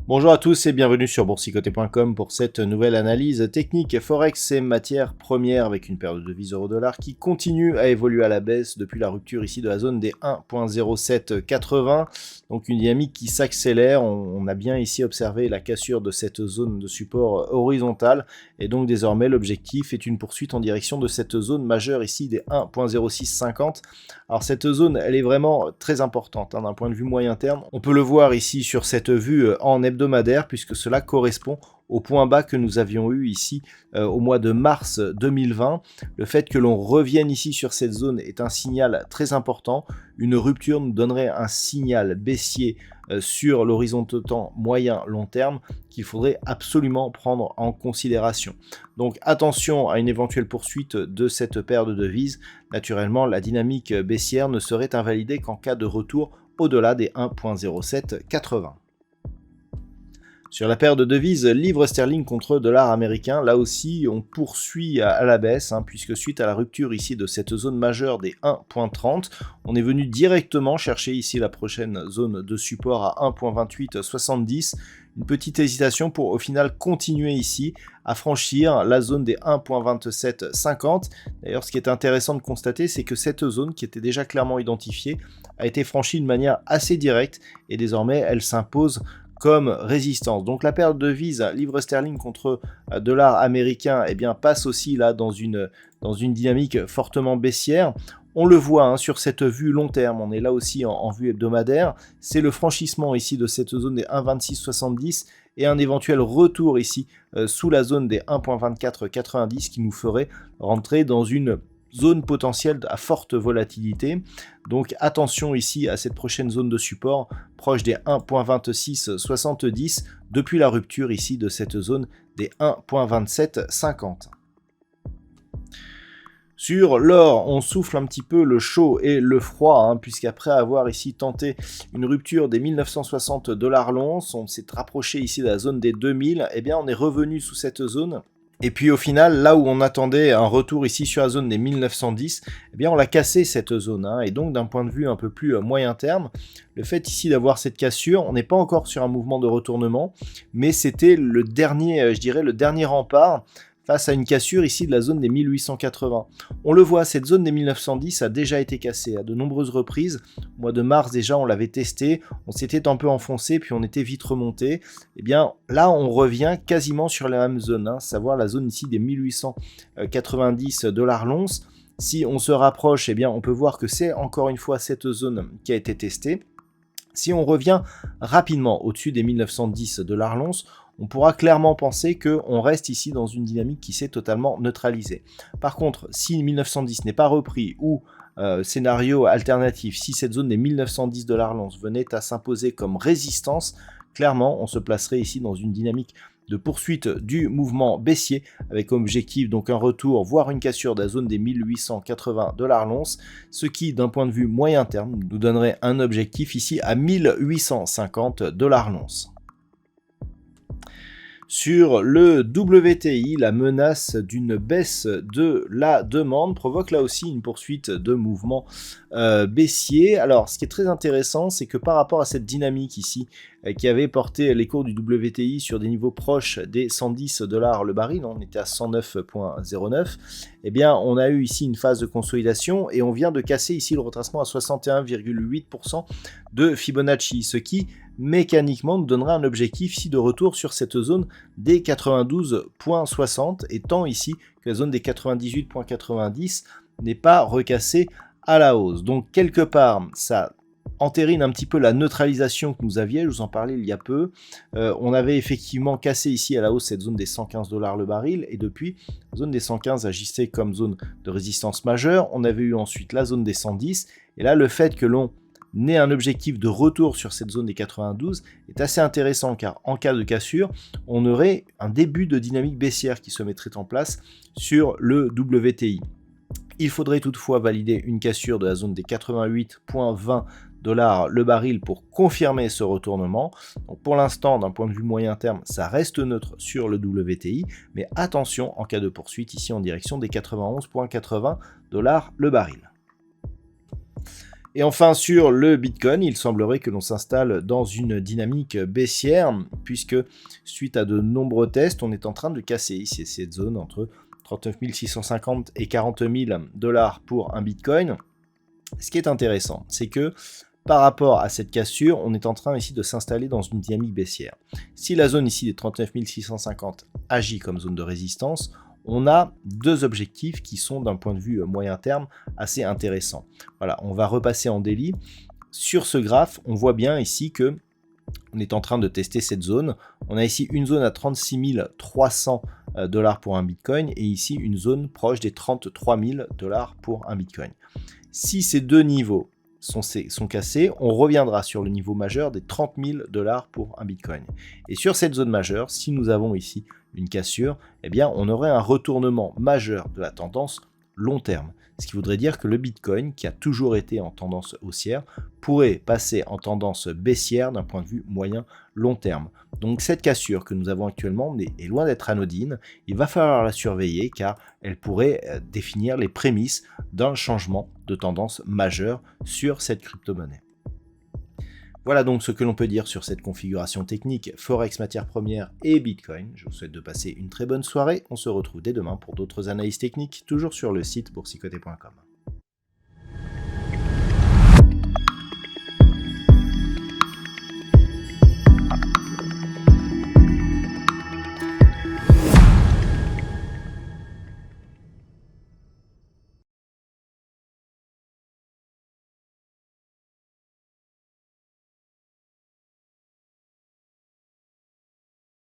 Bonjour à tous et bienvenue sur boursicoté.com pour cette nouvelle analyse technique Forex et matières premières avec une paire de devises euro-dollar qui continue à évoluer à la baisse depuis la rupture ici de la zone des 1.0780. Donc une dynamique qui s'accélère. On a bien ici observé la cassure de cette zone de support horizontale et donc désormais l'objectif est une poursuite en direction de cette zone majeure ici des 1.0650. Alors cette zone elle est vraiment très importante d'un point de vue moyen terme. On peut le voir ici sur cette vue en hebdomadaire puisque cela correspond au point bas que nous avions eu ici au mois de mars 2020. Le fait que l'on revienne ici sur cette zone est un signal très important. Une rupture nous donnerait un signal baissier sur l'horizon de temps moyen-long terme qu'il faudrait absolument prendre en considération. Donc attention à une éventuelle poursuite de cette paire de devises. Naturellement, la dynamique baissière ne serait invalidée qu'en cas de retour au-delà des 1.0780. Sur la paire de devises livre sterling contre dollar américain, là aussi on poursuit à la baisse, puisque suite à la rupture ici de cette zone majeure des 1.30, on est venu directement chercher ici la prochaine zone de support à 1.2870. Une petite hésitation pour au final continuer ici à franchir la zone des 1.2750. D'ailleurs, ce qui est intéressant de constater, c'est que cette zone qui était déjà clairement identifiée a été franchie de manière assez directe et désormais elle s'impose comme résistance. Donc la paire de devises livre sterling contre dollar américain passe aussi là dans une dynamique fortement baissière. On le voit sur cette vue long terme, on est là aussi en vue hebdomadaire. C'est le franchissement ici de cette zone des 1,2670 et un éventuel retour ici sous la zone des 1,2490 qui nous ferait rentrer dans une zone potentielle à forte volatilité. Donc attention ici à cette prochaine zone de support proche des 1.2670 depuis la rupture ici de cette zone des 1.2750. Sur l'or, on souffle un petit peu le chaud et le froid, puisqu'après avoir ici tenté une rupture des 1960 $ l'once, on s'est rapproché ici de la zone des 2000, on est revenu sous cette zone. Et puis au final, là où on attendait un retour ici sur la zone des 1910, on l'a cassé cette zone. Et donc d'un point de vue un peu plus moyen terme, le fait ici d'avoir cette cassure, on n'est pas encore sur un mouvement de retournement, mais c'était le dernier, le dernier rempart face à une cassure ici de la zone des 1880. On le voit, cette zone des 1910 a déjà été cassée à de nombreuses reprises. Au mois de mars déjà, on l'avait testé, on s'était un peu enfoncé, puis on était vite remonté. Là, on revient quasiment sur la même zone, savoir la zone ici des 1890 $ l'once. Si on se rapproche, on peut voir que c'est encore une fois cette zone qui a été testée. Si on revient rapidement au-dessus des 1910 $ l'once, on pourra clairement penser qu'on reste ici dans une dynamique qui s'est totalement neutralisée. Par contre, si 1910 n'est pas repris ou scénario alternatif, si cette zone des 1910 $ l'once venait à s'imposer comme résistance, clairement on se placerait ici dans une dynamique de poursuite du mouvement baissier avec comme objectif donc un retour voire une cassure de la zone des 1880 $ l'once, ce qui d'un point de vue moyen terme nous donnerait un objectif ici à 1850 $ l'once. Sur le WTI, la menace d'une baisse de la demande provoque là aussi une poursuite de mouvement baissier. Alors, ce qui est très intéressant, c'est que par rapport à cette dynamique ici, qui avait porté les cours du WTI sur des niveaux proches des 110 $ le baril, on était à 109,09, on a eu ici une phase de consolidation et on vient de casser ici le retracement à 61,8% de Fibonacci, ce qui mécaniquement nous donnera un objectif ici de retour sur cette zone des 92,60 étant ici que la zone des 98,90 n'est pas recassée à la hausse. Donc quelque part ça entérine un petit peu la neutralisation que nous avions, je vous en parlais il y a peu. On avait effectivement cassé ici à la hausse cette zone des 115 $ le baril et depuis la zone des 115 agissait comme zone de résistance majeure. On avait eu ensuite la zone des 110 et là le fait que l'on n'ait un objectif de retour sur cette zone des 92 est assez intéressant, car en cas de cassure, on aurait un début de dynamique baissière qui se mettrait en place sur le WTI. Il faudrait toutefois valider une cassure de la zone des 88,20 $ le baril pour confirmer ce retournement. Donc pour l'instant, d'un point de vue moyen terme, ça reste neutre sur le WTI, mais attention en cas de poursuite ici en direction des 91,80 $ le baril. Et enfin sur le Bitcoin, il semblerait que l'on s'installe dans une dynamique baissière, puisque suite à de nombreux tests, on est en train de casser ici cette zone entre 39 650 et 40 000 $ pour un Bitcoin. Ce qui est intéressant, c'est que par rapport à cette cassure, on est en train ici de s'installer dans une dynamique baissière. Si la zone ici des 39 650 agit comme zone de résistance, on a deux objectifs qui sont d'un point de vue moyen terme assez intéressants. Voilà, on va repasser en daily. Sur ce graphe, on voit bien ici que on est en train de tester cette zone. On a ici une zone à 36 300 $ pour un Bitcoin et ici une zone proche des 33 000 $ pour un Bitcoin. Si ces deux niveaux sont cassés, on reviendra sur le niveau majeur des 30 000 $ pour un Bitcoin. Et sur cette zone majeure, si nous avons ici une cassure, eh bien on aurait un retournement majeur de la tendance long terme. Ce qui voudrait dire que le Bitcoin, qui a toujours été en tendance haussière, pourrait passer en tendance baissière d'un point de vue moyen long terme. Donc cette cassure que nous avons actuellement est loin d'être anodine. Il va falloir la surveiller car elle pourrait définir les prémices d'un changement de tendance majeur sur cette crypto-monnaie. Voilà donc ce que l'on peut dire sur cette configuration technique Forex matières premières et Bitcoin. Je vous souhaite de passer une très bonne soirée. On se retrouve dès demain pour d'autres analyses techniques, toujours sur le site boursicoté.com.